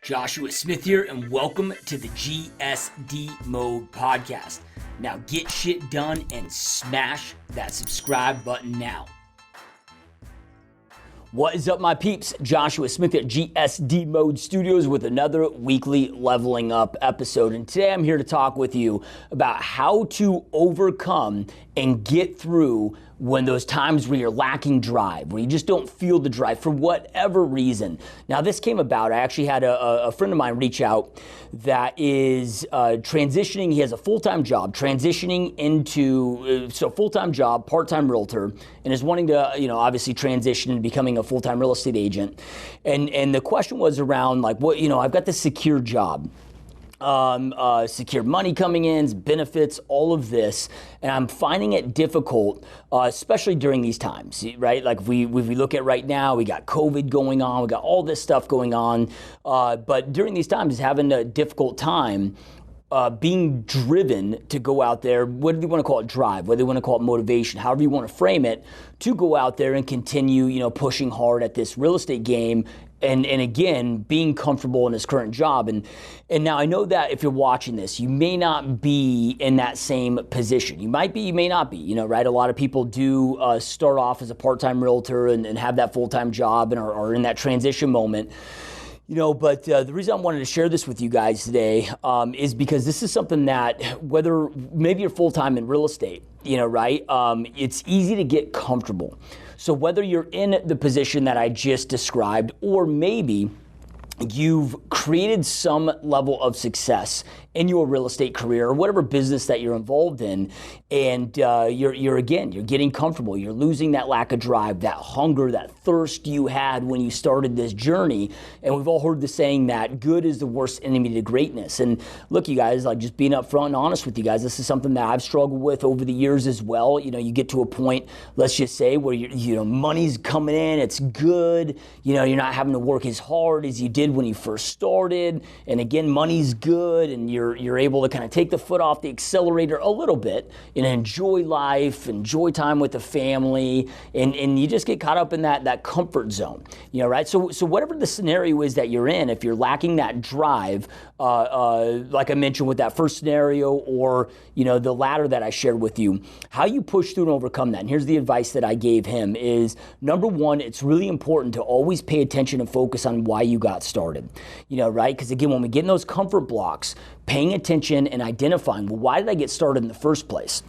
Joshua Smith here, and welcome to the GSD Mode Podcast. Now get shit done and smash that subscribe button now. What is up, my peeps? Joshua Smith at GSD Mode Studios with another weekly Leveling Up episode. And today I'm here to talk with you about how to overcome and get through when those times where you're lacking drive, where you just don't feel the drive for whatever reason. Now, this came about. I actually had a friend of mine reach out that is transitioning. He has a full-time job, transitioning into full-time job, part-time realtor, and is wanting to, obviously transition into becoming a full-time real estate agent. And the question was around like, I've got this secure job. Secure money coming in, benefits, all of this, and I'm finding it difficult, especially during these times, right? Like if we look at right now, we got COVID going on, we got all this stuff going on, but during these times, having a difficult time being driven to go out there, whether you want to call it drive, whether you want to call it motivation, however you want to frame it, to go out there and continue, pushing hard at this real estate game. And again, being comfortable in his current job. And now I know that if you're watching this, you may not be in that same position. You might be, you may not be, right? A lot of people do start off as a part-time realtor and have that full-time job and are in that transition moment. But the reason I wanted to share this with you guys today is because this is something that whether maybe you're full-time in real estate, right? It's easy to get comfortable. So whether you're in the position that I just described, or maybe you've created some level of success in your real estate career or whatever business that you're involved in, and you're getting comfortable. You're losing that lack of drive, that hunger, that thirst you had when you started this journey. And we've all heard the saying that good is the worst enemy to greatness. And look, you guys, like just being upfront and honest with you guys, this is something that I've struggled with over the years as well. You get to a point, let's just say, where money's coming in, it's good. You're not having to work as hard as you did when you first started. And again, money's good, and you're able to kind of take the foot off the accelerator a little bit and enjoy life, enjoy time with the family, and you just get caught up in that comfort zone, right? So whatever the scenario is that you're in, if you're lacking that drive, like I mentioned with that first scenario, or the latter that I shared with you, how you push through and overcome that. And here's the advice that I gave him is, number one, it's really important to always pay attention and focus on why you got started, right? Because again, when we get in those comfort blocks, paying attention and identifying, well, why did I get started in the first place?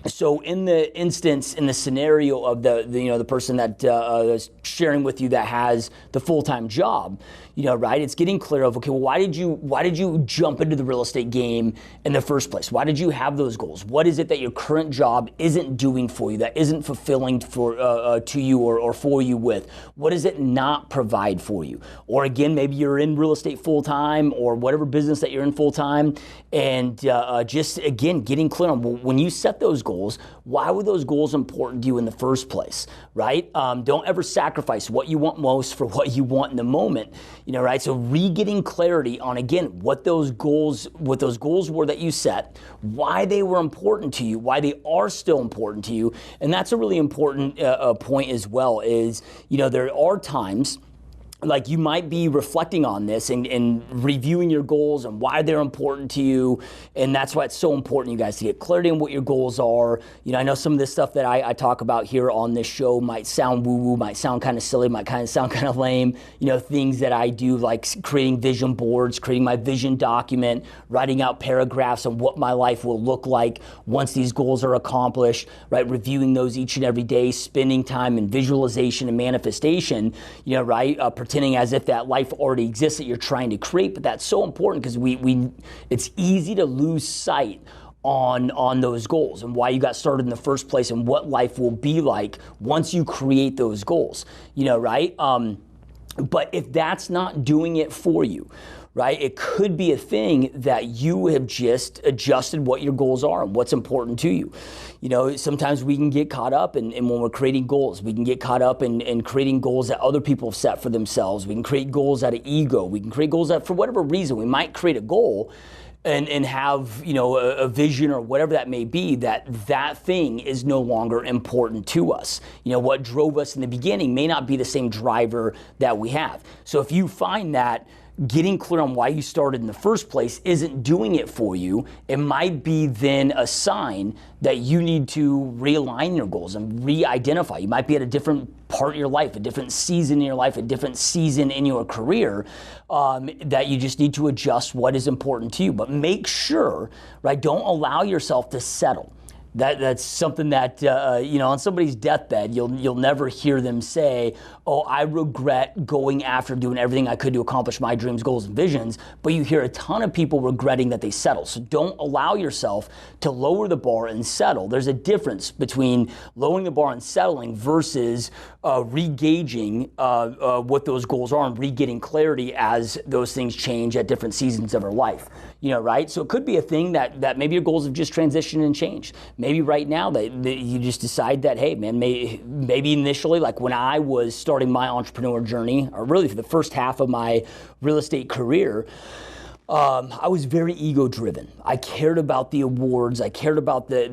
So in the scenario of the person that is sharing with you that has the full-time job, right? It's getting clear of, okay, well, why did you jump into the real estate game in the first place? Why did you have those goals? What is it that your current job isn't doing for you, that isn't fulfilling to you or for you with? What does it not provide for you? Or again, maybe you're in real estate full-time or whatever business that you're in full-time, and just again, getting clear on, well, when you set those goals, why were those goals important to you in the first place, right? Don't ever sacrifice what you want most for what you want in the moment, right? So getting clarity on, again, what those goals were that you set, why they were important to you, why they are still important to you. And that's a really important point as well is, there are times like you might be reflecting on this and reviewing your goals and why they're important to you. And that's why it's so important, you guys, to get clarity on what your goals are. I know some of this stuff that I talk about here on this show might sound woo-woo, might sound kind of silly, might kind of sound kind of lame. Things that I do, like creating vision boards, creating my vision document, writing out paragraphs on what my life will look like once these goals are accomplished, right? Reviewing those each and every day, spending time in visualization and manifestation, right? Pretending as if that life already exists that you're trying to create. But that's so important because it's easy to lose sight on those goals and why you got started in the first place and what life will be like once you create those goals, right? But if that's not doing it for you, right? It could be a thing that you have just adjusted what your goals are and what's important to you. Sometimes we can get caught up in when we're creating goals, we can get caught up in creating goals that other people have set for themselves. We can create goals out of ego. We can create goals that for whatever reason, we might create a goal and have, a vision or whatever that may be, that thing is no longer important to us. What drove us in the beginning may not be the same driver that we have. So if you find that getting clear on why you started in the first place isn't doing it for you, it might be then a sign that you need to realign your goals and re-identify. You might be at a different part of your life, a different season in your life, a different season in your career, that you just need to adjust what is important to you. But make sure, right, don't allow yourself to settle. That's something that, on somebody's deathbed, you'll never hear them say, oh, I regret going after doing everything I could to accomplish my dreams, goals, and visions. But you hear a ton of people regretting that they settle. So don't allow yourself to lower the bar and settle. There's a difference between lowering the bar and settling versus re-gauging what those goals are and re-getting clarity as those things change at different seasons of our life. Right? So it could be a thing that maybe your goals have just transitioned and changed. Maybe right now that you just decide that, hey, man, maybe initially, like when I was starting my entrepreneur journey, or really for the first half of my real estate career, I was very ego-driven. I cared about the awards. I cared about the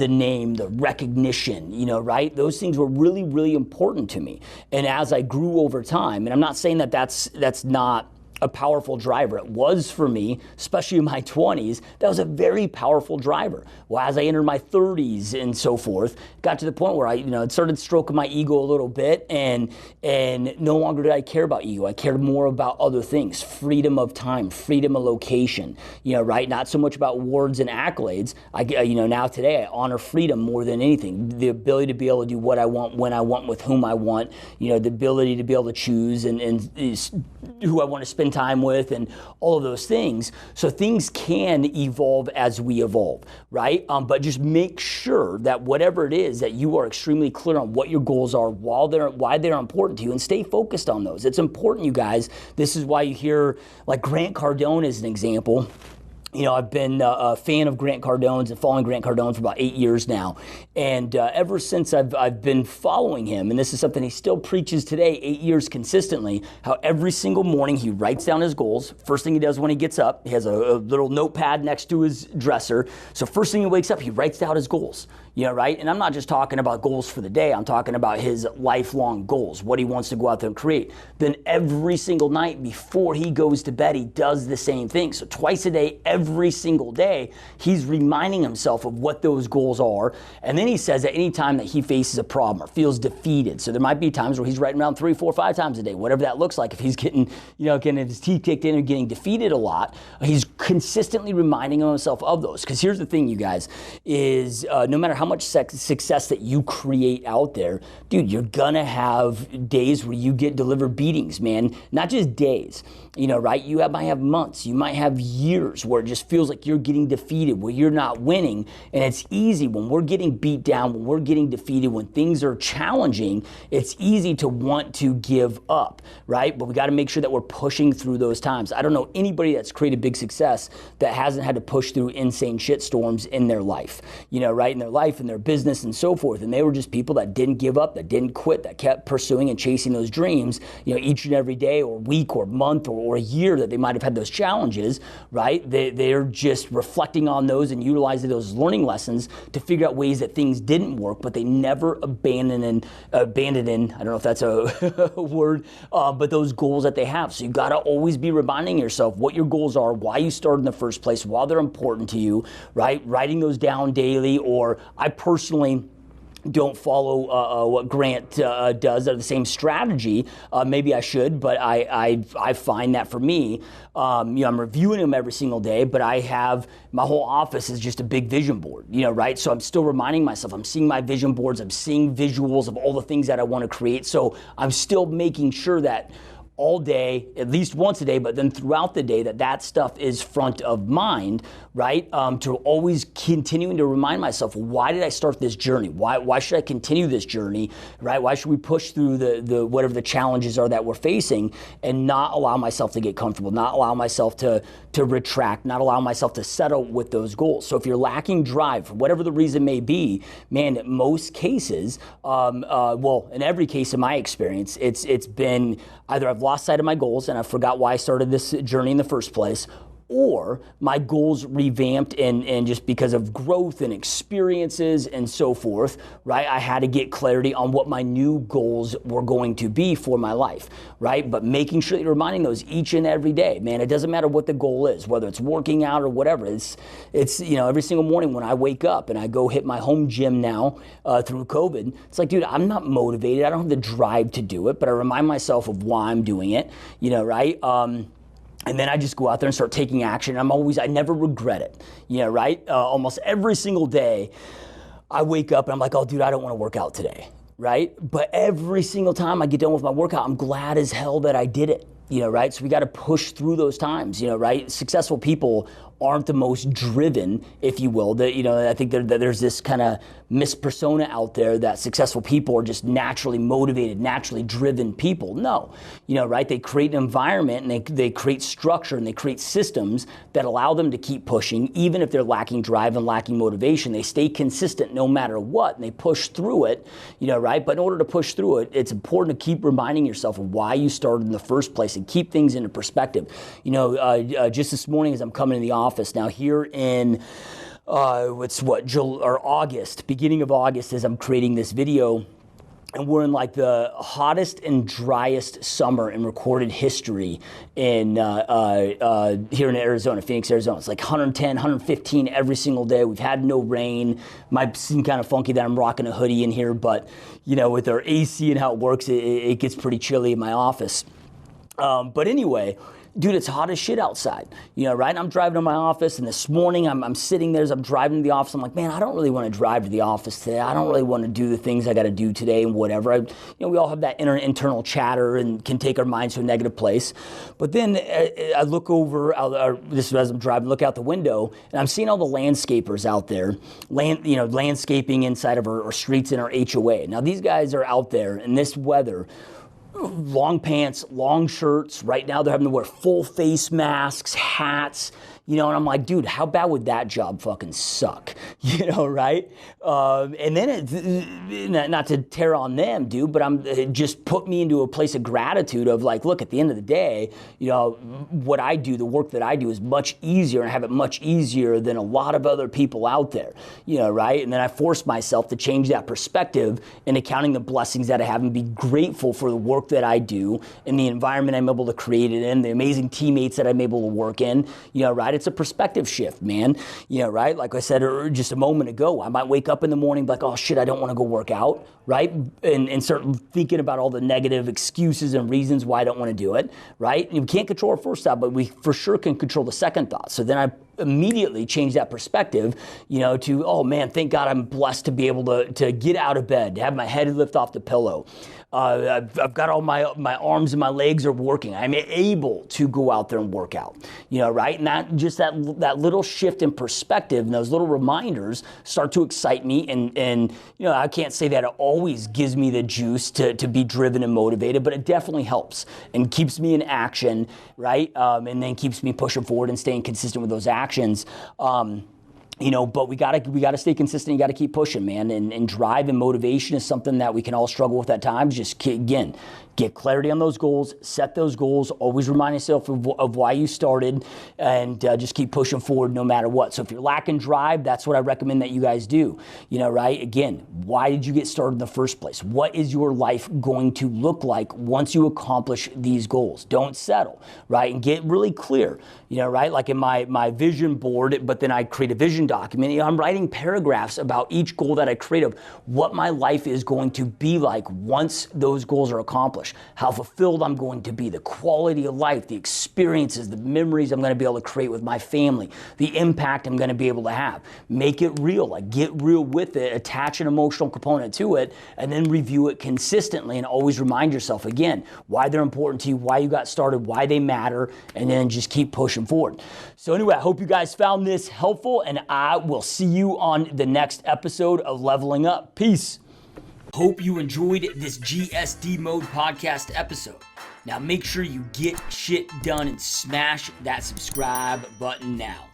name, the recognition, right? Those things were really, really important to me. And as I grew over time, and I'm not saying that that's not a powerful driver. It was for me, especially in my 20s. That was a very powerful driver. Well, as I entered my 30s and so forth, got to the point where I started stroking my ego a little bit, and no longer did I care about ego. I cared more about other things, freedom of time, freedom of location, right? Not so much about awards and accolades. Now today I honor freedom more than anything. The ability to be able to do what I want, when I want, with whom I want, the ability to be able to choose and who I want to spend time with, and all of those things. So things can evolve as we evolve, right? But just make sure that whatever it is, that you are extremely clear on what your goals are, why they're important to you, and stay focused on those. It's important, you guys. This is why you hear, like Grant Cardone as an example. I've been a fan of Grant Cardone's and following Grant Cardone for about 8 years now. And ever since I've been following him, and this is something he still preaches today, 8 years consistently, how every single morning he writes down his goals. First thing he does when he gets up, he has a little notepad next to his dresser. So first thing he wakes up, he writes down his goals. Right? And I'm not just talking about goals for the day. I'm talking about his lifelong goals, what he wants to go out there and create. Then every single night before he goes to bed, he does the same thing. So twice a day, every single day, he's reminding himself of what those goals are. And then he says that any time that he faces a problem or feels defeated, so there might be times where he's writing around 3, 4, 5 times a day, whatever that looks like. If he's getting his teeth kicked in or getting defeated a lot, he's consistently reminding himself of those. Because here's the thing, you guys, is no matter how much success that you create out there, dude, you're gonna have days where you get delivered beatings, man. Not just days, right? You might have months, you might have years where it just feels like you're getting defeated, where you're not winning. And it's easy when we're getting beat down, when we're getting defeated, when things are challenging, it's easy to want to give up, right? But we got to make sure that we're pushing through those times. I don't know anybody that's created big success that hasn't had to push through insane shitstorms in their life, right? In their life, in their business, and so forth. And they were just people that didn't give up, that didn't quit, that kept pursuing and chasing those dreams, each and every day or week or month or a year that they might have had those challenges, right? They're just reflecting on those and utilizing those learning lessons to figure out ways that things didn't work, but they never abandoned, I don't know if that's a word, but those goals that they have. So you got to always be reminding yourself what your goals are, why you started in the first place, why they're important to you, right? Writing those down daily. Or I personally don't follow what Grant does, or the same strategy. Maybe I should, but I find that for me, I'm reviewing them every single day, but I have, my whole office is just a big vision board, right? So I'm still reminding myself, I'm seeing my vision boards, I'm seeing visuals of all the things that I want to create. So I'm still making sure that all day, at least once a day, but then throughout the day, that stuff is front of mind, right? To always continuing to remind myself, why did I start this journey? Why should I continue this journey, right? Why should we push through the whatever the challenges are that we're facing, and not allow myself to get comfortable, not allow myself to retract, not allow myself to settle with those goals. So if you're lacking drive, for whatever the reason may be, man, in most cases, in every case in my experience, it's been either I've lost sight of my goals and I forgot why I started this journey in the first place, or my goals revamped and just because of growth and experiences and so forth, right? I had to get clarity on what my new goals were going to be for my life, right? But making sure that you're reminding those each and every day, man. It doesn't matter what the goal is, whether it's working out or whatever. It's every single morning when I wake up and I go hit my home gym now through COVID, it's like, dude, I'm not motivated. I don't have the drive to do it, but I remind myself of why I'm doing it, right? And then I just go out there and start taking action. I never regret it, right? Almost every single day I wake up and I'm like, oh, dude, I don't want to work out today, right? But every single time I get done with my workout, I'm glad as hell that I did it, right? So we got to push through those times, right? Successful people aren't the most driven, if you will. I think there's this kind of mispersona out there that successful people are just naturally motivated, naturally driven people. No, right? They create an environment and they create structure and they create systems that allow them to keep pushing, even if they're lacking drive and lacking motivation. They stay consistent no matter what, and they push through it, right? But in order to push through it, it's important to keep reminding yourself of why you started in the first place and keep things into perspective. Just this morning as I'm coming to the office now here in August, beginning of August, as I'm creating this video, and we're in like the hottest and driest summer in recorded history in here in Arizona, Phoenix, Arizona. It's like 110, 115 every single day. We've had no rain. Might seem kind of funky that I'm rocking a hoodie in here, but with our AC and how it works, it gets pretty chilly in my office. But anyway, dude, it's hot as shit outside, right? And I'm driving to my office, and this morning I'm sitting there as I'm driving to the office. I'm like, man, I don't really want to drive to the office today. I don't really want to do the things I got to do today and whatever. We all have that internal chatter and can take our minds to a negative place. But then I look over, this is as I'm driving, look out the window, and I'm seeing all the landscapers out there, landscaping inside of our streets in our HOA. Now, these guys are out there in this weather, long pants, long shirts. Right now they're having to wear full face masks, hats, and I'm like, dude, how bad would that job fucking suck? Right? And then not to tear on them, dude, but it just put me into a place of gratitude of like, look, at the end of the day, what I do, the work that I do is much easier, and I have it much easier than a lot of other people out there, right? And then I forced myself to change that perspective and counting the blessings that I have and be grateful for the work that I do and the environment I'm able to create it in, the amazing teammates that I'm able to work in, right? It's a perspective shift, man, right? Like I said just a moment ago, I might wake up in the morning like, oh shit, I don't want to go work out, right? And start thinking about all the negative excuses and reasons why I don't want to do it, right? And we can't control our first thought, but we for sure can control the second thought. So then I immediately change that perspective, to, oh man, thank God I'm blessed to be able to get out of bed, to have my head lift off the pillow. I've got all my arms and my legs are working. I'm able to go out there and work out, right? And that little shift in perspective and those little reminders start to excite me. And I can't say that it always gives me the juice to be driven and motivated, but it definitely helps and keeps me in action, right? And then keeps me pushing forward and staying consistent with those actions. But we gotta stay consistent. You gotta keep pushing, man. And drive and motivation is something that we can all struggle with at times. Just again, get clarity on those goals, set those goals, always remind yourself of why you started, and just keep pushing forward no matter what. So if you're lacking drive, that's what I recommend that you guys do, right? Again, why did you get started in the first place? What is your life going to look like once you accomplish these goals? Don't settle, right? And get really clear, right? Like in my vision board, but then I create a vision document. I'm writing paragraphs about each goal that I create of what my life is going to be like once those goals are accomplished. How fulfilled I'm going to be, the quality of life, the experiences, the memories I'm going to be able to create with my family, the impact I'm going to be able to have. Make it real, like get real with it, attach an emotional component to it, and then review it consistently and always remind yourself again why they're important to you, why you got started, why they matter, and then just keep pushing forward. So anyway, I hope you guys found this helpful, and I will see you on the next episode of Leveling Up. Peace. Hope you enjoyed this GSD Mode podcast episode. Now make sure you get shit done and smash that subscribe button now.